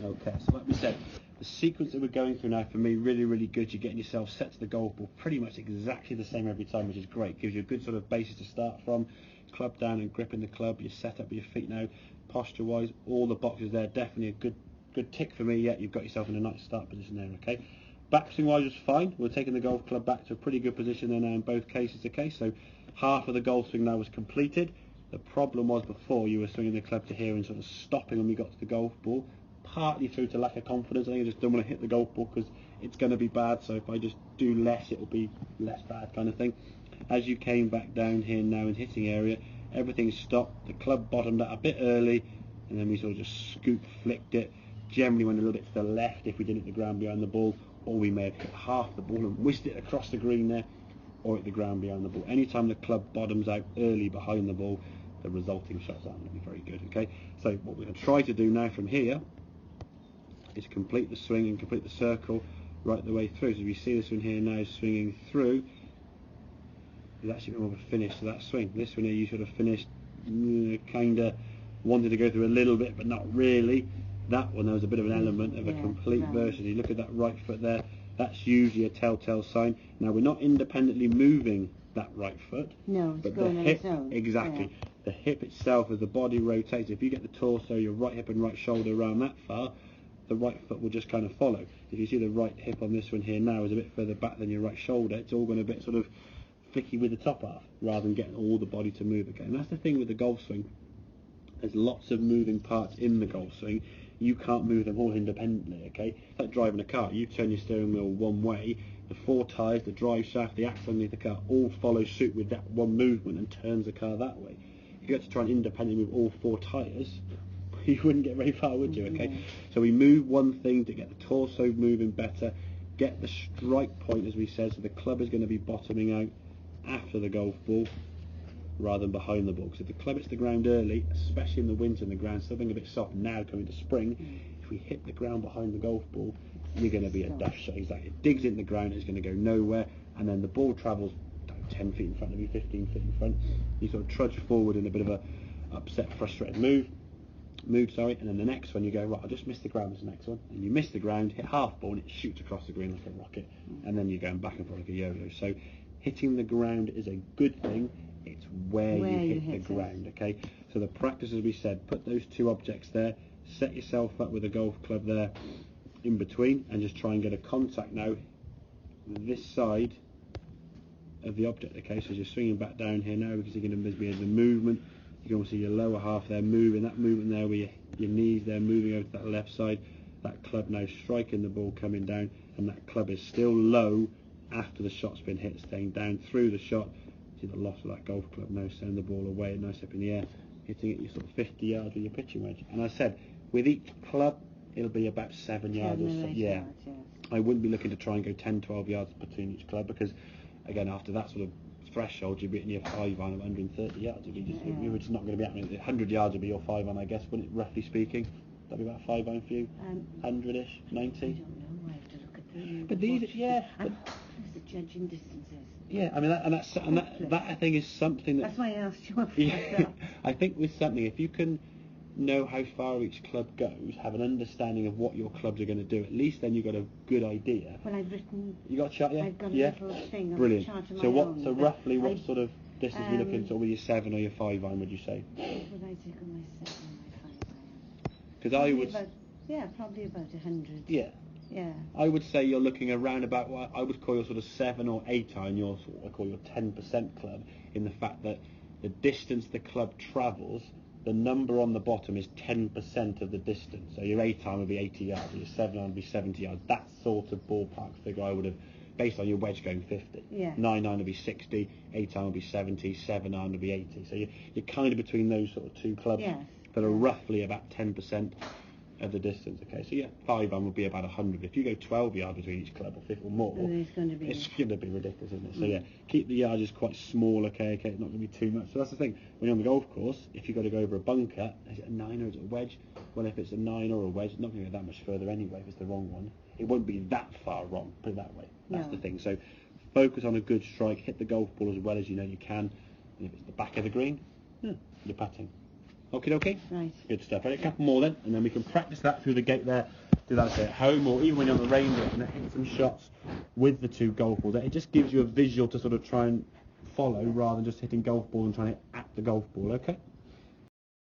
Okay, so like we said, the sequence that we're going through now for me, really, really good. You're getting yourself set to the golf ball pretty much exactly the same every time, which is great. Gives you a good sort of basis to start from. Club down and gripping the club. You're set up with your feet now. Posture-wise, all the boxes there. Definitely a good tick for me. Yeah, you've got yourself in a nice start position there, okay? Backswing-wise was fine. We're taking the golf club back to a pretty good position there now in both cases, okay? So half of the golf swing now was completed. The problem was before you were swinging the club to here and sort of stopping when we got to the golf ball. Partly through to lack of confidence. I think I just don't want to hit the golf ball because it's going to be bad, so if I just do less it'll be less bad kind of thing. As you came back down here now in hitting area, everything stopped, the club bottomed out a bit early, and then we sort of just flicked it. Generally went a little bit to the left if we didn't hit the ground behind the ball, or we may have hit half the ball and whisked it across the green there, or hit the ground behind the ball. Anytime the club bottoms out early behind the ball, the resulting shots aren't going to be very good, okay? So what we're going to try to do now from here is complete the swing and complete the circle right the way through. So if you see this one here now swinging through, there's actually more of a finish to that swing. This one here you sort of finished, kind of wanted to go through a little bit but not really. That one there was a bit of an element of a complete version. You look at that right foot there, that's usually a telltale sign. Now we're not independently moving that right foot. No, it's but going the on hip, its own. exactly. Yeah. The hip itself, as the body rotates, if you get the torso, your right hip and right shoulder around that far, the right foot will just kind of follow. If you see the right hip on this one here now is a bit further back than your right shoulder, it's all going a bit sort of flicky with the top half rather than getting all the body to move again. And that's the thing with the golf swing. There's lots of moving parts in the golf swing. You can't move them all independently, okay? It's like driving a car. You turn your steering wheel one way, the four tyres, the drive shaft, the axle underneath the car all follow suit with that one movement and turns the car that way. If you had to try and independently move all four tyres, you wouldn't get very far, would you? Okay, so we move one thing to get the torso moving better, get the strike point, as we said, so the club is going to be bottoming out after the golf ball rather than behind the ball, because if the club hits the ground early, especially in the winter and the ground's still being a bit soft now coming to spring, if we hit the ground behind the golf ball, you're going to be a daft shot. Exactly, it digs in the ground, it's going to go nowhere, and then the ball travels 10 feet in front of you, 15 feet in front. You sort of trudge forward in a bit of a upset, frustrated move, and then the next one you go, right, I just missed the ground, this next one, and you miss the ground, hit half ball, and it shoots across the green like a rocket, and then you're going back and forth like a yo-yo. So hitting the ground is a good thing, it's where you hit the ground, okay? So the practice, as we said, put those two objects there, set yourself up with a golf club there in between, and just try and get a contact now this side of the object, okay? So you're swinging back down here now, because you're going to be the movement. You can also see your lower half there moving, that movement there where your knees there moving over to that left side, that club now striking the ball coming down, and that club is still low after the shot's been hit, staying down through the shot. See the loss of that golf club now, sending the ball away, nice up in the air, hitting it sort of 50 yards with your pitching wedge. And I said, with each club, it'll be about 7 yards or so. Yeah. I wouldn't be looking to try and go 10, 12 yards between each club, because, again, after that sort of threshold, you'd be hitting your 5 iron at 130 yards. It was just not going to be happening. 100 yards would be your 5 iron, I guess, wouldn't it, roughly speaking? That'd be about 5 iron for you? 100-ish, 90? I don't know, I have to look at them. But these, yeah. But the judging distances. Yeah, I mean, that I think is something that's why I asked you. Yeah, I think with something, if you can know how far each club goes, have an understanding of what your clubs are going to do, at least then you've got a good idea. Well, I've written... You got a chart, yeah? I've got a little thing. Brilliant. Chart of So my what? own, So roughly what sort of distance are we looking at with your 7 or your 5 iron, would you say? What would I take on my 7 and my 5 iron? Because I would... probably about 100. Yeah. Yeah. I would say you're looking around about what I would call your sort of 7 or 8 iron, your what I call your 10% club, in the fact that the distance the club travels, the number on the bottom is 10% of the distance. So your 8 iron would be 80 yards, or your 7 iron would be 70 yards. That sort of ballpark figure I would have, based on your wedge going 50. Yeah. 9 iron would be 60, 8 iron would be 70, 7 iron would be 80. So you're kind of between those sort of two clubs that are roughly about 10% of the distance. Okay, so yeah, 5 iron would be about 100. If you go 12 yards between each club, or 50 or more, it's going to be ridiculous, isn't it? So yeah, keep the yardage quite small. Okay, it's not going to be too much. So that's the thing. When you're on the golf course, if you've got to go over a bunker, is it a 9 or is it a wedge? Well, if it's a 9 or a wedge, it's not going to go that much further anyway. If it's the wrong one, it won't be that far wrong. Put it that way. That's the thing. So focus on a good strike. Hit the golf ball as well as you know you can. And if it's the back of the green, you're putting. Okay. Right. Good stuff. Right, a couple more then, and then we can practice that through the gate there. Do that say at home, or even when you're on the range and hit some shots with the 2 golf balls. It just gives you a visual to sort of try and follow rather than just hitting golf ball and trying to hit at the golf ball. Okay.